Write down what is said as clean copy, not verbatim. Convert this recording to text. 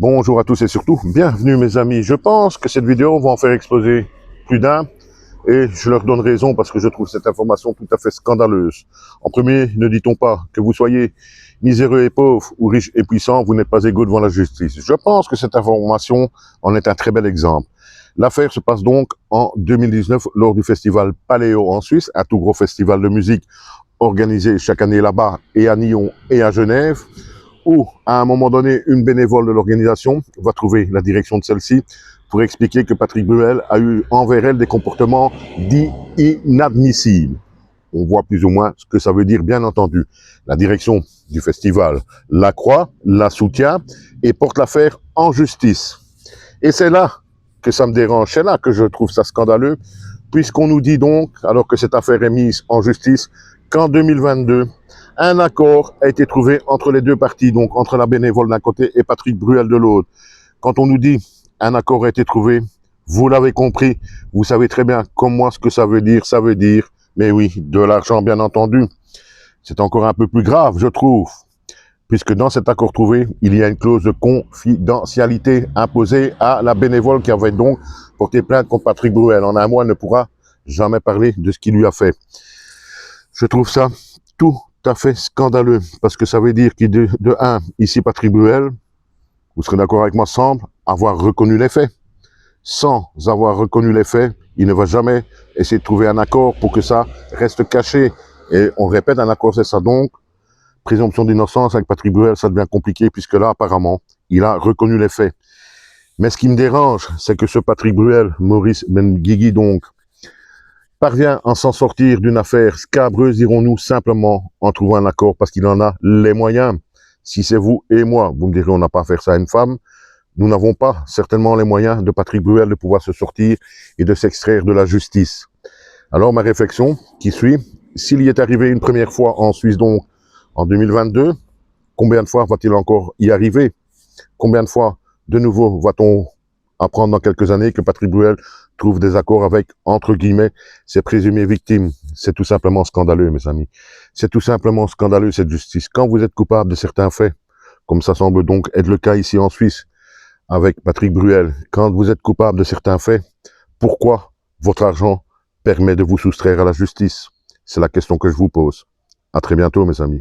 Bonjour à tous et surtout, bienvenue mes amis. Je pense que cette vidéo va en faire exploser plus d'un et je leur donne raison parce que je trouve cette information tout à fait scandaleuse. En premier, ne dit-on pas que vous soyez miséreux et pauvre ou riche et puissant, vous n'êtes pas égaux devant la justice. Je pense que cette information en est un très bel exemple. L'affaire se passe donc en 2019 lors du festival Paléo en Suisse, un tout gros festival de musique organisé chaque année là-bas et à Nyon et à Genève, où, à un moment donné, une bénévole de l'organisation va trouver la direction de celle-ci pour expliquer que Patrick Bruel a eu envers elle des comportements dits inadmissibles. On voit plus ou moins ce que ça veut dire, bien entendu. La direction du festival la croit, la soutient et porte l'affaire en justice. Et c'est là que ça me dérange, c'est là que je trouve ça scandaleux, puisqu'on nous dit donc, alors que cette affaire est mise en justice, qu'en 2022, un accord a été trouvé entre les deux parties, donc entre la bénévole d'un côté et Patrick Bruel de l'autre. Quand on nous dit un accord a été trouvé, vous l'avez compris, vous savez très bien comme moi ce que ça veut dire, mais oui, de l'argent bien entendu. C'est encore un peu plus grave, je trouve, puisque dans cet accord trouvé, il y a une clause de confidentialité imposée à la bénévole qui avait donc porté plainte contre Patrick Bruel. En un mois, elle ne pourra jamais parler de ce qu'il lui a fait. Je trouve ça tout à fait scandaleux, parce que ça veut dire qu'il de un, ici Patrick Bruel, vous serez d'accord avec moi, semble avoir reconnu les faits. Sans avoir reconnu les faits, il ne va jamais essayer de trouver un accord pour que ça reste caché. Et on répète, un accord c'est ça donc, présomption d'innocence avec Patrick Bruel, ça devient compliqué, puisque là, apparemment, il a reconnu les faits. Mais ce qui me dérange, c'est que ce Patrick Bruel, Maurice Benguigui donc, parvient à s'en sortir d'une affaire scabreuse, dirons-nous, simplement en trouvant un accord parce qu'il en a les moyens. Si c'est vous et moi, vous me direz on n'a pas à faire ça à une femme, nous n'avons pas certainement les moyens de Patrick Bruel de pouvoir se sortir et de s'extraire de la justice. Alors ma réflexion qui suit, s'il y est arrivé une première fois en Suisse donc en 2022, combien de fois va-t-il encore y arriver? Combien de fois de nouveau va-t-on apprendre dans quelques années que Patrick Bruel trouve des accords avec, entre guillemets, ses présumées victimes? C'est tout simplement scandaleux, mes amis. C'est tout simplement scandaleux, cette justice. Quand vous êtes coupable de certains faits, comme ça semble donc être le cas ici en Suisse, avec Patrick Bruel, quand vous êtes coupable de certains faits, pourquoi votre argent permet de vous soustraire à la justice? C'est la question que je vous pose. À très bientôt, mes amis.